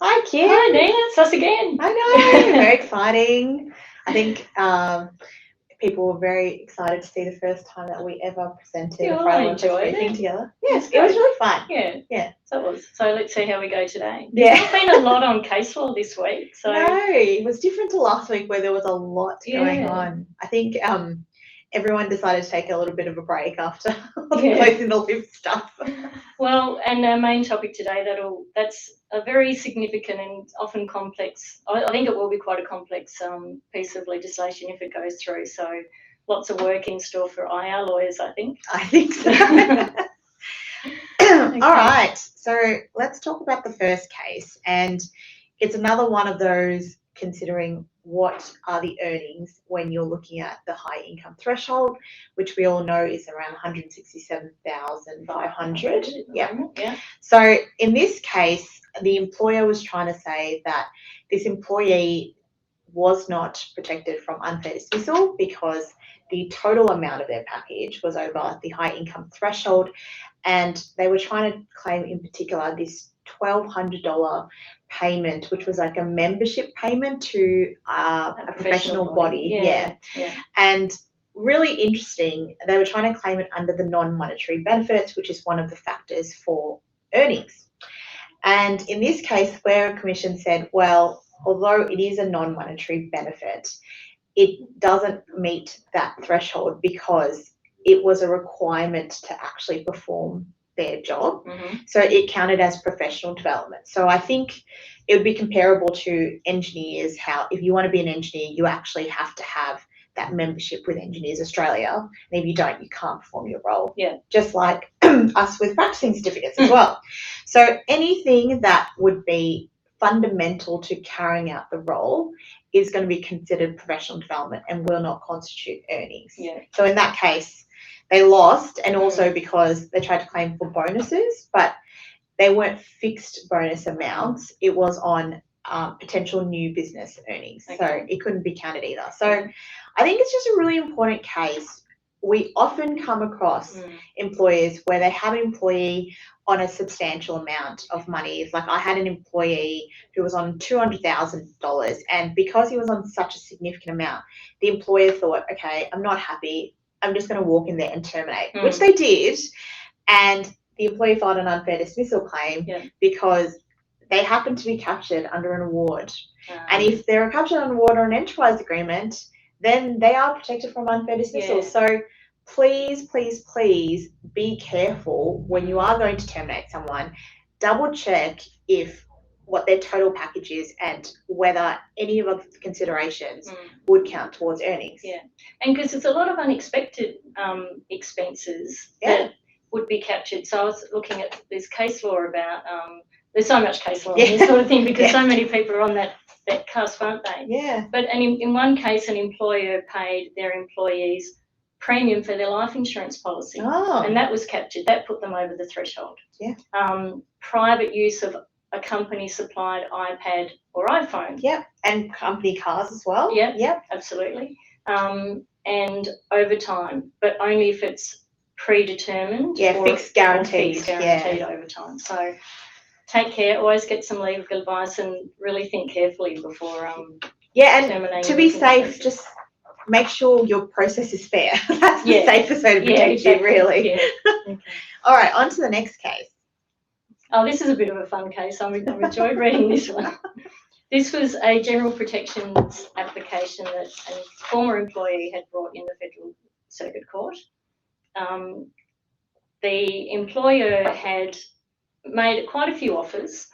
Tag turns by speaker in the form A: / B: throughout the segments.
A: Hi, Kim.
B: Hi, Nina. It's us again.
A: I know. Very exciting. I think people were very excited to see the first time that we ever presented a financial briefing together. Yes, it was really fun.
B: Yeah. So it was. So let's see how we go today.
A: Yeah.
B: There's not been a lot on case law this week. So
A: No, it was different to last week where there was a lot going on. I think everyone decided to take a little bit of a break after closing the loop stuff.
B: Well, and our main topic today, that's a very significant and often complex, I think it will be quite a complex piece of legislation if it goes through. So lots of work in store for IR lawyers, I think.
A: I think so. All right, so let's talk about the first case, and it's another one of those considering what are the earnings when you're looking at the high income threshold, which we all know is around 167,500. Yeah. So in this case, the employer was trying to say that this employee was not protected from unfair dismissal because the total amount of their package was over the high income threshold, and they were trying to claim in particular this $1,200 payment, which was like a membership payment to a professional body. Yeah. And really interesting, they were trying to claim it under the non-monetary benefits, which is one of the factors for earnings. And in this case, where a commission said, well, although it is a non-monetary benefit, it doesn't meet that threshold because it was a requirement to actually perform their job. So it counted as professional development. So I think it would be comparable to engineers, how if you want to be an engineer, you actually have to have that membership with Engineers Australia. And if you don't, you can't perform your role. Yeah. Just like us with practicing certificates as well. So anything that would be fundamental to carrying out the role is going to be considered professional development and will not constitute earnings. Yeah. So in that case, they lost, and also because they tried to claim for bonuses, but they weren't fixed bonus amounts. It was on potential new business earnings. Okay. So it couldn't be counted either. So I think it's just a really important case. We often come across employers where they have an employee on a substantial amount of money. It's like I had an employee who was on $200,000, and because he was on such a significant amount, the employer thought, okay, I'm not happy. I'm just going to walk in there and terminate, which they did. And the employee filed an unfair dismissal claim because they happened to be captured under an award. And if they're captured under an award or an enterprise agreement, then they are protected from unfair dismissal. So please, please, please be careful when you are going to terminate someone. Double check if what their total package is and whether any of the considerations would count towards earnings. Yeah,
B: and because it's a lot of unexpected expenses that would be captured. So I was looking at this case law about, there's so much case law on this sort of thing because so many people are on that cusp, aren't they? Yeah. But in one case, an employer paid their employees premium for their life insurance policy. And that was captured. That put them over the threshold. Yeah. Private use of a company supplied iPad or iPhone.
A: Yep. And company cars as well.
B: Yep. Yep. Absolutely. And overtime, but only if it's predetermined.
A: Yeah, fixed guaranteed.
B: Fixed guaranteed overtime. So take care. Always get some legal advice and really think carefully before
A: and to be safe, just make sure your process is fair. That's the safest way to protect you, really. Yeah. Okay. All right, on to the next case.
B: Oh, this is a bit of a fun case. I've enjoyed reading this one. This was a general protections application that a former employee had brought in the Federal Circuit Court. The employer had made quite a few offers,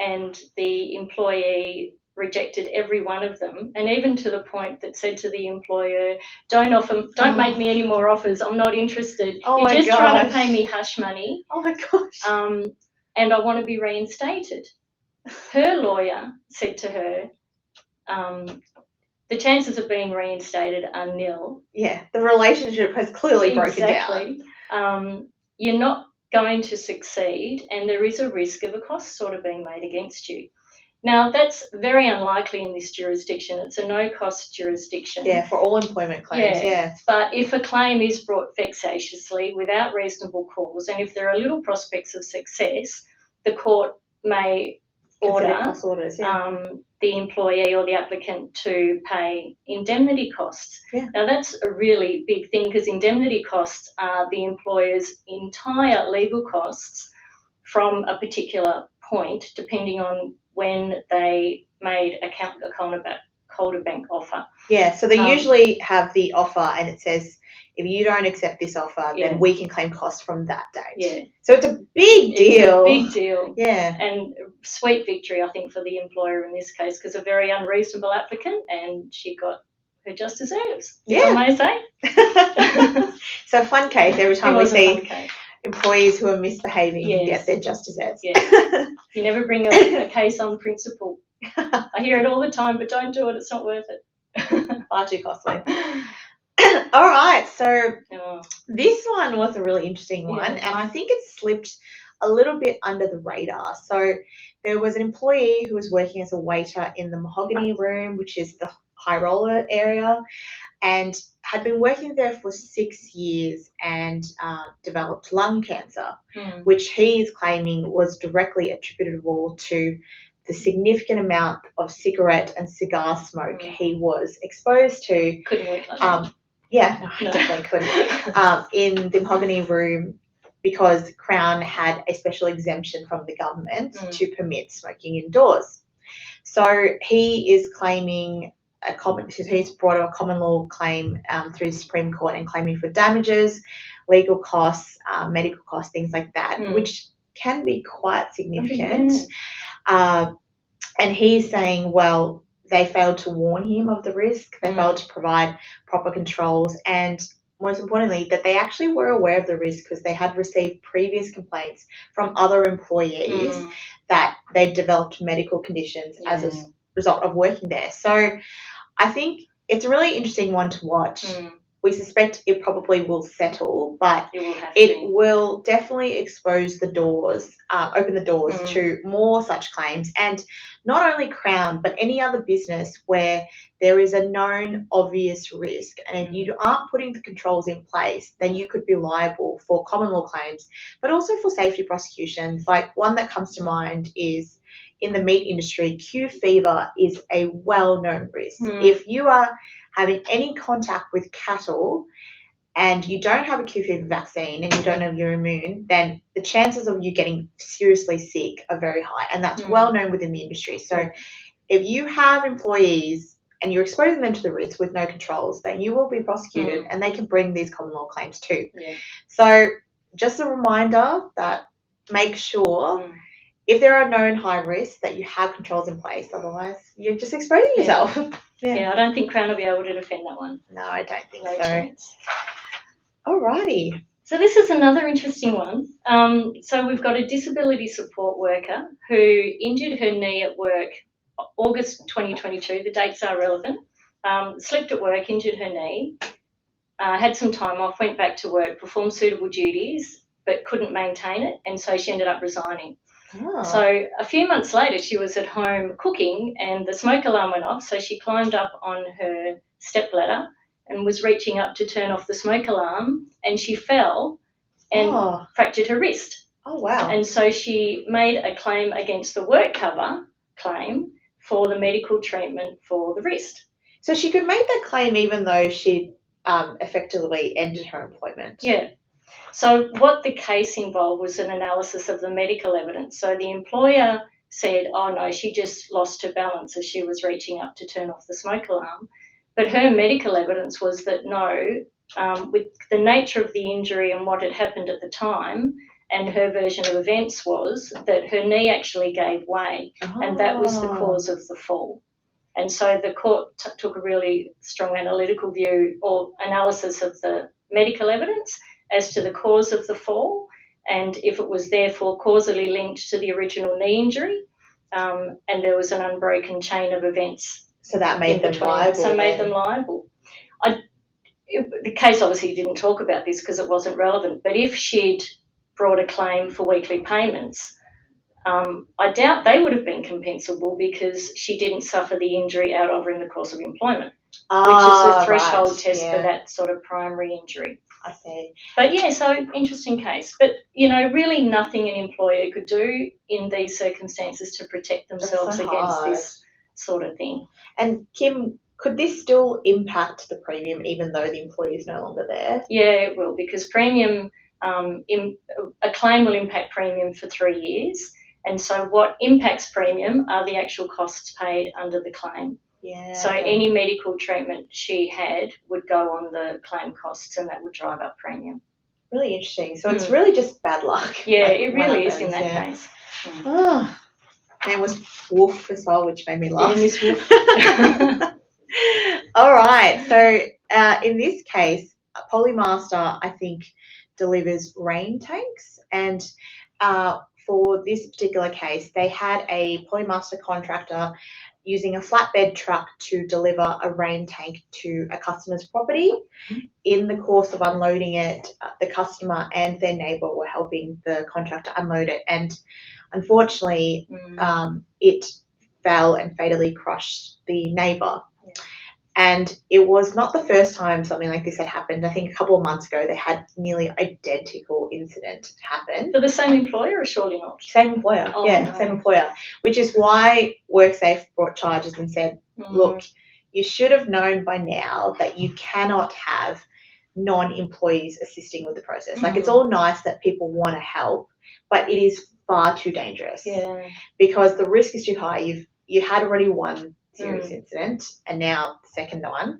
B: and the employee rejected every one of them, and even to the point that said to the employer, don't make me any more offers, I'm not interested. You're just trying to pay me hush money.
A: Oh my gosh.
B: And I want to be reinstated. Her lawyer said to her, the chances of being reinstated are nil.
A: Yeah, the relationship has clearly broken down.
B: You're not going to succeed, and there is a risk of a cost sort of being made against you. Now, that's very unlikely in this jurisdiction. It's a no-cost jurisdiction.
A: Yeah, for all employment claims, yeah.
B: But if a claim is brought vexatiously without reasonable cause, and if there are little prospects of success, the court may
A: Consider cost orders, yeah.
B: the employee or the applicant to pay indemnity costs.
A: Yeah.
B: Now that's a really big thing because indemnity costs are the employer's entire legal costs from a particular point, depending on when they made a Calder Bank offer.
A: Yeah, so they usually have the offer and it says, if you don't accept this offer, then we can claim costs from that date.
B: Yeah.
A: So it's a big deal.
B: It's a big deal.
A: Yeah.
B: And sweet victory, I think, for the employer in this case, because a very unreasonable applicant and she got her just deserves, I may say.
A: So fun case every time we see employees who are misbehaving get their just deserves.
B: Yes. You never bring a case on principle. I hear it all the time, but don't do it. It's not worth it.
A: Far too costly. All right, so this one was a really interesting one, and I think it slipped a little bit under the radar. So there was an employee who was working as a waiter in the mahogany room, which is the high roller area, and had been working there for 6 years and developed lung cancer, which he is claiming was directly attributable to the significant amount of cigarette and cigar smoke he was exposed to.
B: Couldn't work like that.
A: Definitely couldn't. In the mahogany room, because Crown had a special exemption from the government to permit smoking indoors. So he is claiming he's brought a common law claim through the Supreme Court and claiming for damages, legal costs, medical costs, things like that, which can be quite significant. And he's saying, well, they failed to warn him of the risk, they failed to provide proper controls, and most importantly, that they actually were aware of the risk because they had received previous complaints from other employees that they developed medical conditions as a result of working there. So I think it's a really interesting one to watch. We suspect it probably will settle, but it will definitely expose the doors, open the doors to more such claims. And not only Crown, but any other business where there is a known obvious risk. And if you aren't putting the controls in place, then you could be liable for common law claims, but also for safety prosecutions. Like one that comes to mind is in the meat industry, Q fever is a well-known risk. If you are having any contact with cattle and you don't have a Q fever vaccine and you don't know you're immune, then the chances of you getting seriously sick are very high, and that's well known within the industry. So if you have employees and you're exposing them to the risk with no controls, then you will be prosecuted and they can bring these common law claims too. So just a reminder that make sure if there are known high risks that you have controls in place, otherwise you're just exposing yourself.
B: I don't think Crown will be able to defend that one.
A: No, I don't think so. Alrighty.
B: So this is another interesting one. So we've got a disability support worker who injured her knee at work August 2022. The dates are relevant. Slipped at work, injured her knee, had some time off, went back to work, performed suitable duties, but couldn't maintain it, and so she ended up resigning. So a few months later, she was at home cooking and the smoke alarm went off. So she climbed up on her stepladder and was reaching up to turn off the smoke alarm, and she fell and fractured her wrist.
A: Oh, wow.
B: And so she made a claim against the work cover claim for the medical treatment for the wrist.
A: So she could make that claim even though she effectively ended her employment.
B: Yeah. So what the case involved was an analysis of the medical evidence. So the employer said, oh no, she just lost her balance as she was reaching up to turn off the smoke alarm. But her medical evidence was that no, with the nature of the injury and what had happened at the time, and her version of events was that her knee actually gave way, and that was the cause of the fall. And so the court took a really strong analytical view or analysis of the medical evidence as to the cause of the fall, and if it was therefore causally linked to the original knee injury, and there was an unbroken chain of events.
A: So that made them liable.
B: So made them liable. The case obviously didn't talk about this because it wasn't relevant, but if she'd brought a claim for weekly payments, I doubt they would have been compensable because she didn't suffer the injury out over in the course of employment, which is the threshold test for that sort of primary injury.
A: I see.
B: But yeah, so interesting case. But, you know, really nothing an employer could do in these circumstances to protect themselves against this sort of thing.
A: And Kim, could this still impact the premium even though the employee is no longer there?
B: Yeah, it will, because premium, a claim will impact premium for 3 years. And so what impacts premium are the actual costs paid under the claim.
A: Yeah.
B: So any medical treatment she had would go on the claim costs, and that would drive up premium.
A: Really interesting. So it's really just bad luck.
B: Yeah, it really is in that case.
A: Oh, name was Wolf as well, which made me laugh.
B: Yeah, Miss Wolf.
A: All right. So in this case, Polymaster, I think, delivers rain tanks. And for this particular case, they had a Polymaster contractor using a flatbed truck to deliver a rain tank to a customer's property. In the course of unloading it, the customer and their neighbour were helping the contractor unload it. And unfortunately, it fell and fatally crushed the neighbour. And it was not the first time something like this had happened. I think a couple of months ago, they had nearly identical incident happen.
B: For the same employer, or surely not?
A: Same employer, same employer. Which is why WorkSafe brought charges and said, look, you should have known by now that you cannot have non-employees assisting with the process. Like, it's all nice that people want to help, but it is far too dangerous.
B: Yeah.
A: Because the risk is too high. You had already one serious incident, and now the second one.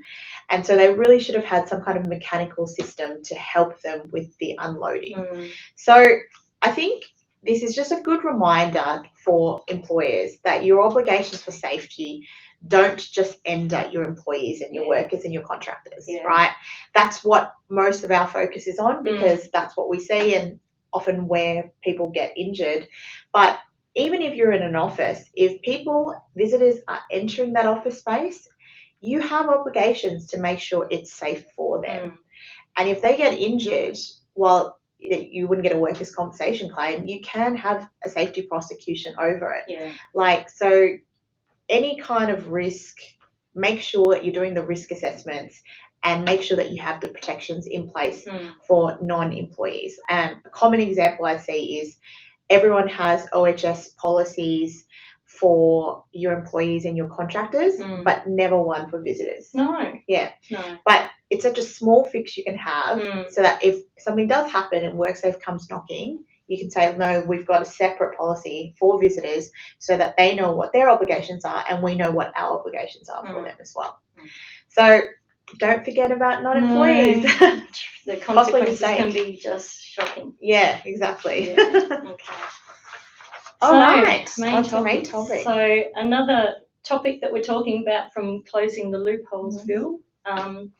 A: And so they really should have had some kind of mechanical system to help them with the unloading. So I think this is just a good reminder for employers that your obligations for safety don't just end at your employees and your workers and your contractors, right? That's what most of our focus is on, because that's what we see and often where people get injured. But even if you're in an office, if visitors are entering that office space, you have obligations to make sure it's safe for them. And if they get injured, while you wouldn't get a workers' compensation claim, you can have a safety prosecution over it.
B: Yeah.
A: Like, so any kind of risk, make sure that you're doing the risk assessments and make sure that you have the protections in place for non-employees. And a common example I see is everyone has OHS policies for your employees and your contractors, but never one for visitors.
B: No.
A: Yeah.
B: No.
A: But it's such a small fix you can have so that if something does happen and WorkSafe comes knocking, you can say, no, we've got a separate policy for visitors so that they know what their obligations are and we know what our obligations are for them as well. So don't forget about non-employees.
B: The consequences can be just shocking.
A: Yeah, exactly.
B: Yeah. Okay.
A: All right.
B: Main topic. So another topic that we're talking about from Closing the Loopholes Bill, and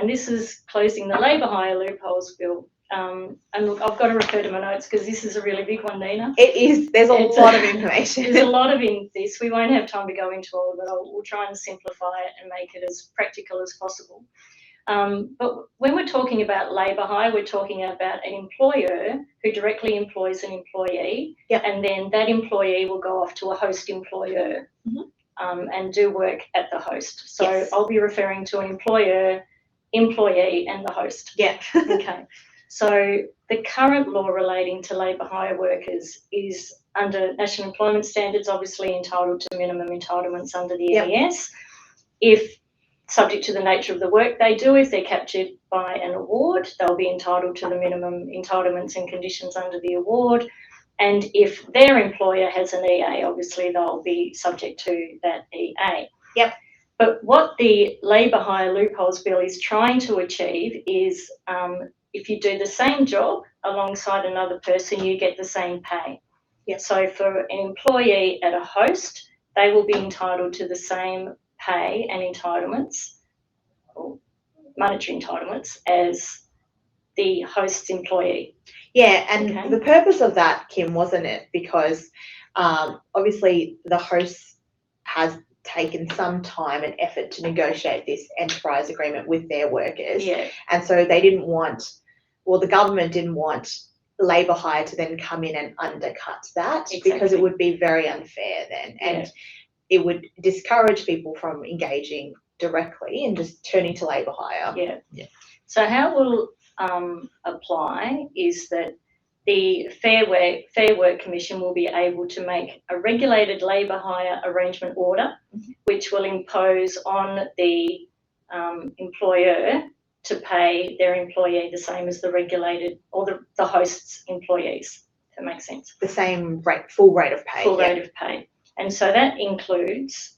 B: this is Closing the Labour Hire Loopholes Bill. And look, I've got to refer to my notes because this is a really big one, Nina.
A: It is. There's a lot of information.
B: There's a lot of in this. We won't have time to go into all of it. We'll try and simplify it and make it as practical as possible. But when we're talking about labour hire, we're talking about an employer who directly employs an employee, and then that employee will go off to a host employer and do work at the host. So I'll be referring to an employer, employee, and the host.
A: Yeah.
B: Okay. So the current law relating to labour hire workers is under National Employment Standards, obviously entitled to minimum entitlements under the EES. If subject to the nature of the work they do, if they're captured by an award, they'll be entitled to the minimum entitlements and conditions under the award. And if their employer has an EA, obviously they'll be subject to that EA.
A: Yep.
B: But what the Labour Hire Loopholes Bill is trying to achieve is if you do the same job alongside another person, you get the same pay.
A: Yep.
B: So for an employee at a host, they will be entitled to the same pay and entitlements, or monetary entitlements, as the host's employee.
A: Yeah, and the purpose of that, Kim, wasn't it? Because obviously the host has taken some time and effort to negotiate this enterprise agreement with their workers.
B: Yeah.
A: And so they didn't want, the government didn't want labour hire to then come in and undercut that because it would be very unfair then. And it would discourage people from engaging directly and just turning to labour hire.
B: Yeah. So how will apply is that the Fair Work Commission will be able to make a regulated labour hire arrangement order, which will impose on the employer to pay their employee the same as the regulated or the host's employees. If that makes sense.
A: The same rate, full rate of pay.
B: Full rate of pay. And so that includes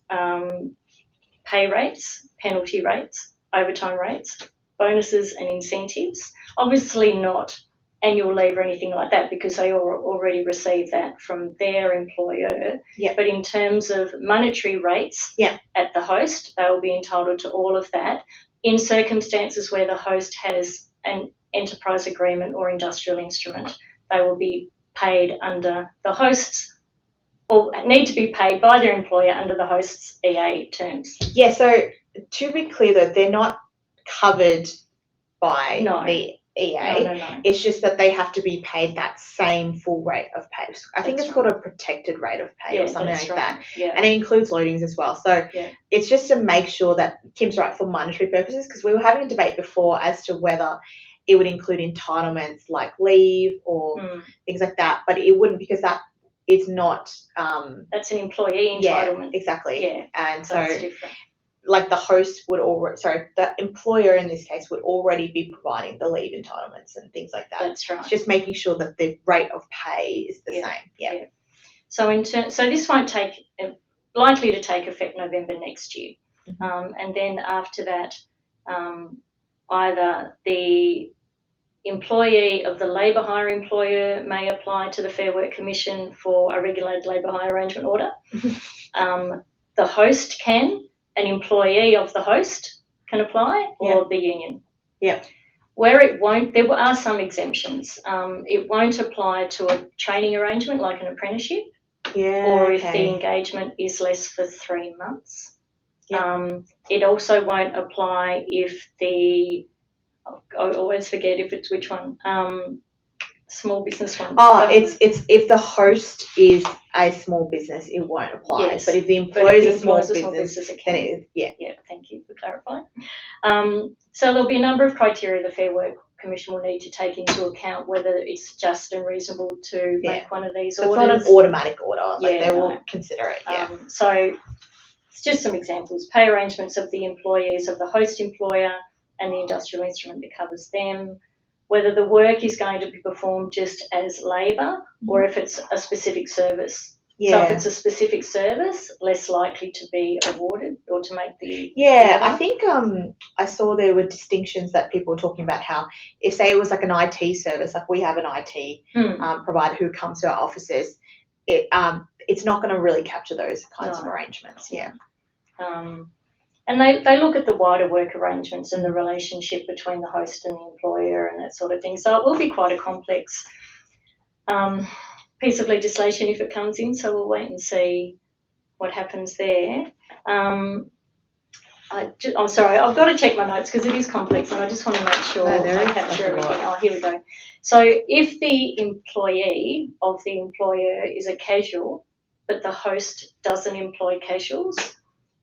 B: pay rates, penalty rates, overtime rates, bonuses and incentives. Obviously not annual leave or anything like that because they already receive that from their employer.
A: Yep.
B: But in terms of monetary rates at the host, they will be entitled to all of that in circumstances where the host has an enterprise agreement or industrial instrument. They will be paid under the host's or need to be paid by their employer under the host's EA terms.
A: Yeah, so to be clear though, they're not covered by the EA.
B: No.
A: It's just that they have to be paid that same full rate of pay. I think it's called a protected rate of pay or something like that.
B: Yeah.
A: And it includes loadings as well. So it's just to make sure that Kim's right for monetary purposes, because we were having a debate before as to whether it would include entitlements like leave or things like that, but it wouldn't because that is not
B: that's an employee entitlement.
A: Yeah, exactly.
B: Yeah.
A: And so
B: that's different.
A: Like the host would the employer in this case would already be providing the leave entitlements and things like that.
B: That's right.
A: It's just making sure that the rate of pay is the same. Yeah.
B: So so this won't likely to take effect November next year, and then after that, either the employee of the labour hire employer may apply to the Fair Work Commission for a regulated labour hire arrangement order. The host can. An employee of the host can apply, or the union.
A: Yeah.
B: Where it won't, there are some exemptions. It won't apply to a training arrangement like an apprenticeship, or if the engagement is less for 3 months. It also won't apply if I always forget if it's which one. Small business one.
A: It's if the host is a small business, it won't apply.
B: Yes.
A: But if the employer is a small business,
B: it
A: then
B: can.
A: it is. Yeah.
B: Yeah, thank you for clarifying. So there'll be a number of criteria the Fair Work Commission will need to take into account whether it's just and reasonable to make one of these orders.
A: It's not an automatic order. They will consider it. Yeah.
B: So it's just some examples. Pay arrangements of the employees of the host employer and the industrial instrument that covers them. Whether the work is going to be performed just as labour or if it's a specific service.
A: Yeah.
B: So if it's a specific service, less likely to be awarded or to make the
A: order. I think I saw there were distinctions that people were talking about how if say it was like an IT service, like we have an IT provider who comes to our offices, it's not going to really capture those kinds of arrangements. Yeah.
B: And they look at the wider work arrangements and the relationship between the host and the employer and that sort of thing. So it will be quite a complex piece of legislation if it comes in. So we'll wait and see what happens there. I'm sorry, I've got to check my notes because it is complex and I just want to make sure I capture everything. Oh, here we go. So if the employee of the employer is a casual, but the host doesn't employ casuals,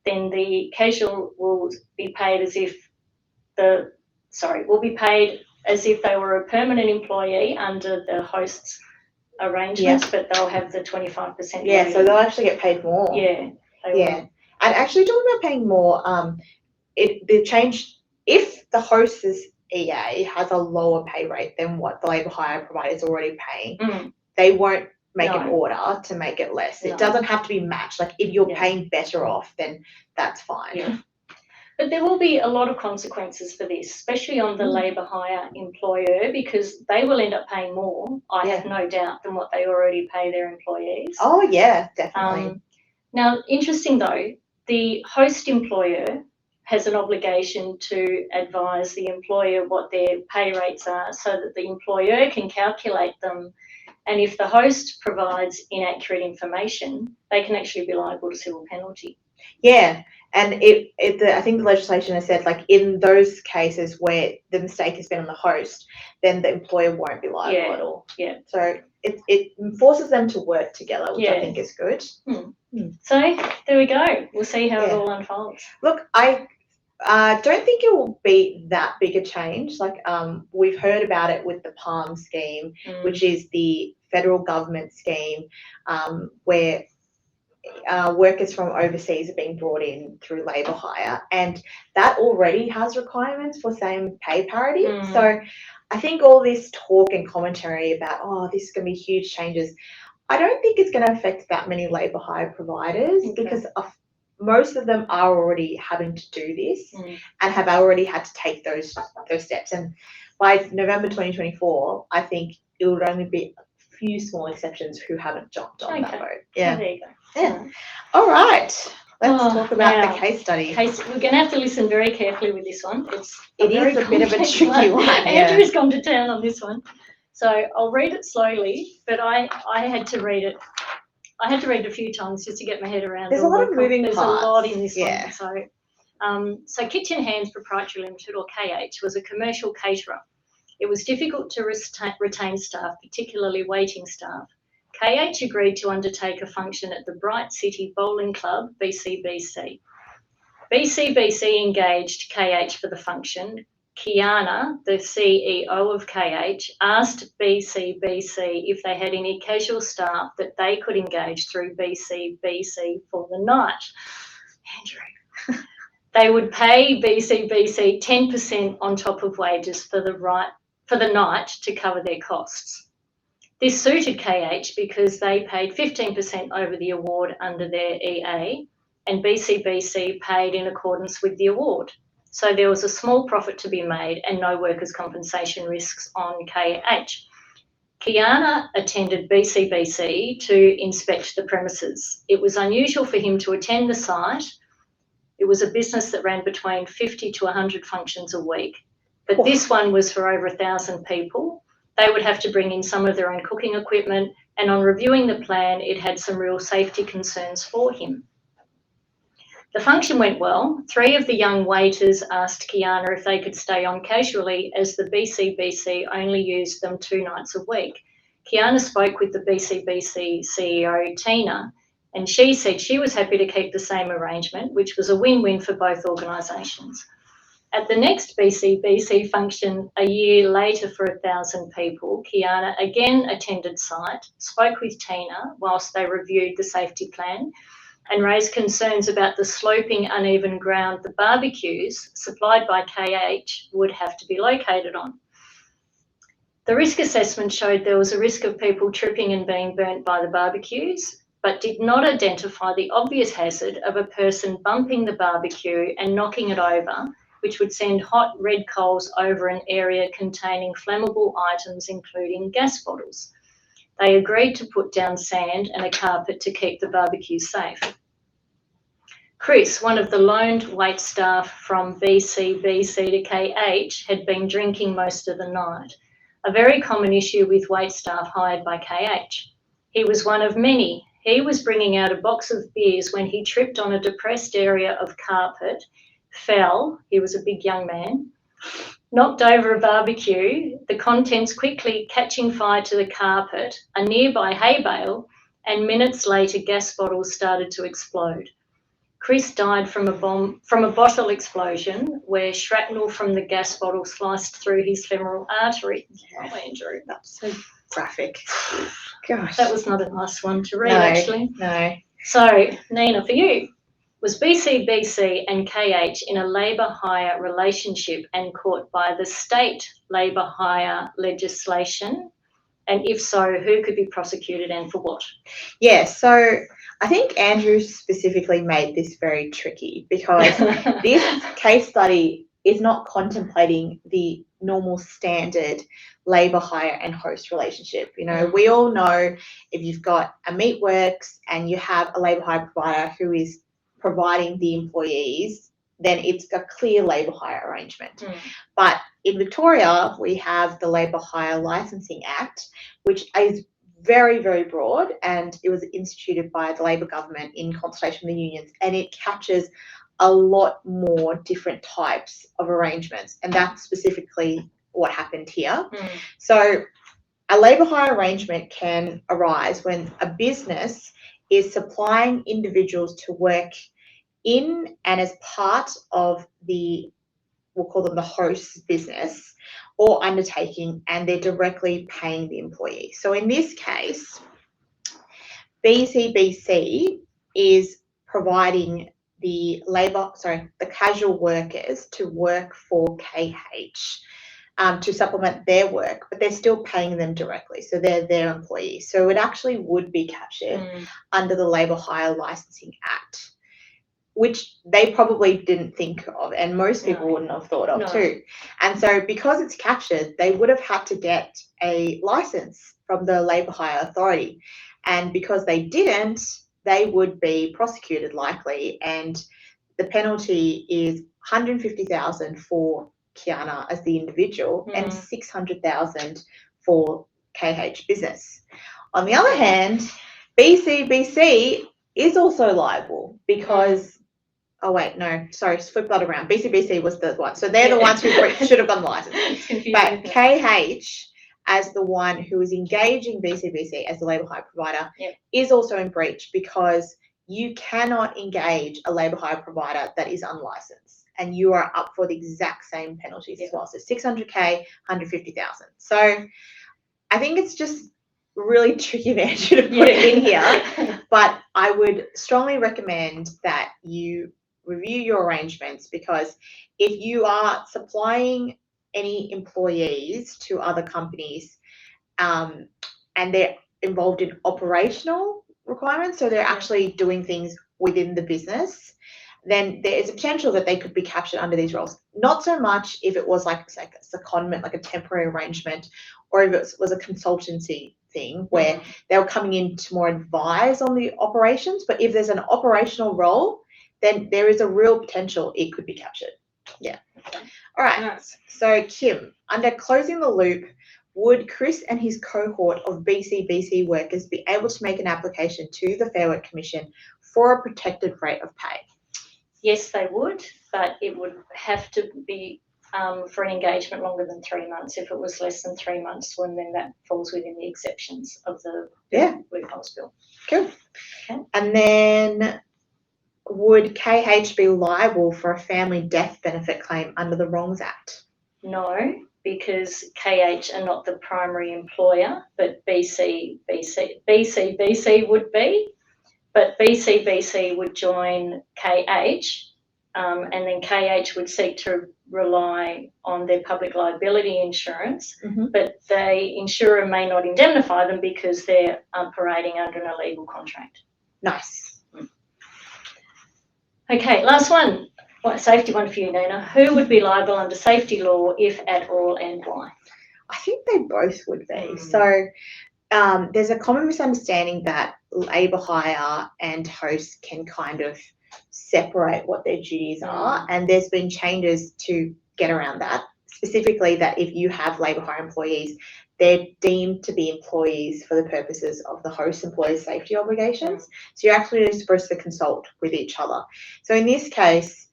B: then the casual will be paid as if they were a permanent employee under the host's arrangements, but they'll have the 25%.
A: Yeah, so they'll actually get paid more.
B: Yeah, they will.
A: And actually talking about paying more, the change if the host's EA has a lower pay rate than what the labour hire provider is already paying, they won't make an order to make it less. It doesn't have to be matched. Like if you're paying better off, then that's fine.
B: Yeah. But there will be a lot of consequences for this, especially on the labour hire employer, because they will end up paying more, I have no doubt, than what they already pay their employees.
A: Oh yeah, definitely.
B: Now, interesting though, the host employer has an obligation to advise the employer what their pay rates are so that the employer can calculate them. And if the host provides inaccurate information, they can actually be liable to civil penalty.
A: Yeah, and I think the legislation has said like in those cases where the mistake has been on the host, then the employer won't be liable at all.
B: Yeah.
A: So it forces them to work together, which I think is good.
B: So there we go. We'll see how it all unfolds.
A: Look, Don't think it will be that big a change. Like we've heard about it with the PALM scheme, which is the federal government scheme where workers from overseas are being brought in through labour hire, and that already has requirements for same pay parity. So I think all this talk and commentary about, oh, this is going to be huge changes, I don't think it's going to affect that many labour hire providers because most of them are already having to do this and have already had to take those steps. And by November 2024, I think it would only be a few small exceptions who haven't jumped on that boat. Yeah.
B: There you go.
A: Yeah. All right. Let's talk about the case study.
B: We're going to have to listen very carefully with this one.
A: It is a bit of a tricky one.
B: Andrew's gone to town on this one. So I'll read it slowly, but I had to read it. I had to read it a few times just to get my head around.
A: There's a lot of moving parts.
B: There's a lot in this one. So Kitchen Hands Proprietary Limited, or KH, was a commercial caterer. It was difficult to retain staff, particularly waiting staff. KH agreed to undertake a function at the Bright City Bowling Club, BCBC. BCBC engaged KH for the function. Kiana, the CEO of KH, asked BCBC if they had any casual staff that they could engage through BCBC for the night. Andrew. They would pay BCBC 10% on top of wages for the night to cover their costs. This suited KH because they paid 15% over the award under their EA, and BCBC paid in accordance with the award. So there was a small profit to be made and no workers' compensation risks on KH. Kiana attended BCBC to inspect the premises. It was unusual for him to attend the site. It was a business that ran between 50 to 100 functions a week. But this one was for over 1,000 people. They would have to bring in some of their own cooking equipment, and on reviewing the plan, it had some real safety concerns for him. The function went well. 3 of the young waiters asked Kiana if they could stay on casually, as the BCBC only used them 2 nights a week. Kiana spoke with the BCBC CEO, Tina, and she said she was happy to keep the same arrangement, which was a win-win for both organisations. At the next BCBC function a year later for 1,000 people, Kiana again attended site, spoke with Tina whilst they reviewed the safety plan, and raised concerns about the sloping, uneven ground the barbecues supplied by KH would have to be located on. The risk assessment showed there was a risk of people tripping and being burnt by the barbecues, but did not identify the obvious hazard of a person bumping the barbecue and knocking it over, which would send hot red coals over an area containing flammable items, including gas bottles. They agreed to put down sand and a carpet to keep the barbecue safe. Chris, one of the loaned wait staff from BCBC to KH, had been drinking most of the night, a very common issue with wait staff hired by KH. He was one of many. He was bringing out a box of beers when he tripped on a depressed area of carpet, fell, he was a big young man, knocked over a barbecue, the contents quickly catching fire to the carpet, a nearby hay bale, and minutes later gas bottles started to explode. Chris died from a bottle explosion where shrapnel from the gas bottle sliced through his femoral artery. Oh, Andrew,
A: that's so graphic. Gosh.
B: That was not a nice one to read, actually.
A: No.
B: So, Nina, for you, was BCBC and KH in a labour hire relationship and caught by the state labour hire legislation? And if so, who could be prosecuted and for what?
A: Yeah, so I think Andrew specifically made this very tricky because this case study is not contemplating the normal standard labour hire and host relationship. You know, we all know if you've got a meatworks and you have a labour hire provider who is providing the employees, then it's a clear labour hire arrangement. But in Victoria, we have the Labour Hire Licensing Act, which is very, very broad, and it was instituted by the Labor government in consultation with the unions, and it captures a lot more different types of arrangements, and that's specifically what happened here. So a labour hire arrangement can arise when a business is supplying individuals to work in and as part of the, we'll call them the host's business or undertaking, and they're directly paying the employee. So in this case, BCBC is providing the casual workers to work for KH to supplement their work, but they're still paying them directly. So they're their employees. So it actually would be captured under the Labour Hire Licensing Act, which they probably didn't think of, and most people wouldn't have thought of too. And so because it's captured, they would have had to get a license from the Labour Hire Authority. And because they didn't, they would be prosecuted likely, and the penalty is $150,000 for Kiana as the individual and $600,000 for KH business. On the other hand, BCBC is also liable because flip that around. BCBC was the one. So they're the ones who should have done the license. But KH, as the one who is engaging BCBC as the labour hire provider, is also in breach because you cannot engage a labour hire provider that is unlicensed, and you are up for the exact same penalties as well. So $600K, $150,000. So I think it's just really tricky of Andrew to put it in here, but I would strongly recommend that you review your arrangements, because if you are supplying any employees to other companies and they're involved in operational requirements, so they're actually doing things within the business, then there is a potential that they could be captured under these rules. Not so much if it was like a secondment, like a temporary arrangement, or if it was a consultancy thing where they were coming in to more advise on the operations. But if there's an operational role, then there is a real potential it could be captured. Yeah. Okay. All right. Nice. So Kim, under Closing the Loop, would Chris and his cohort of BCBC workers be able to make an application to the Fair Work Commission for a protected rate of pay?
B: Yes, they would, but it would have to be for an engagement longer than 3 months. If it was less than 3 months, then that falls within the exceptions of the Loopholes Bill.
A: Cool. Okay. And then would KH be liable for a family death benefit claim under the Wrongs Act?
B: No, because KH are not the primary employer, but BCBC would be. But BCBC would join KH, and then KH would seek to rely on their public liability insurance, but the insurer may not indemnify them because they're operating under an illegal contract.
A: Nice.
B: Okay, last one. Safety one for you, Nina. Who would be liable under safety law, if at all, and why?
A: I think they both would be. So there's a common misunderstanding that labour hire and hosts can kind of separate what their duties are, and there's been changes to get around that. Specifically, that if you have labour hire employees, they're deemed to be employees for the purposes of the host employer's safety obligations. So you're actually supposed to consult with each other. So in this case,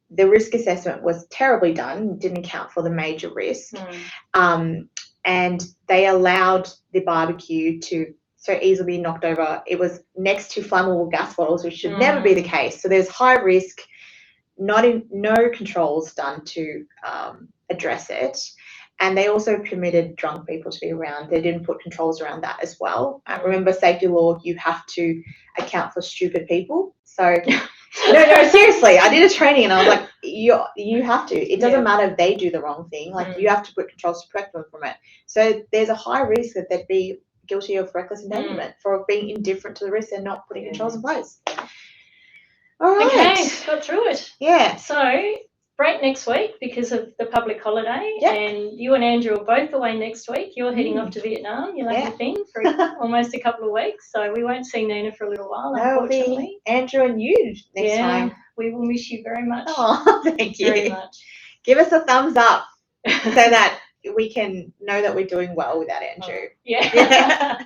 A: the risk assessment was terribly done, didn't account for the major risk. And they allowed the barbecue to so easily be knocked over. It was next to flammable gas bottles, which should never be the case. So there's high risk, no controls done to address it. And they also permitted drunk people to be around. They didn't put controls around that as well. Remember, safety law, you have to account for stupid people. So no, seriously, I did a training and I was like, you have to. It doesn't matter if they do the wrong thing. Like you have to put controls to protect them from it. So there's a high risk that they'd be guilty of reckless endangerment for being indifferent to the risk and not putting controls in place. All right.
B: Okay, got through it.
A: Yeah.
B: So break next week because of the public holiday, and you and Andrew are both away next week. You're heading off to Vietnam, you lucky thing, for almost a couple of weeks. So we won't see Nina for a little while, unfortunately.
A: Andrew and you next time.
B: We will miss you very much.
A: Oh, thank you.
B: Very much.
A: Give us a thumbs up so that we can know that we're doing well without Andrew.
B: Yeah.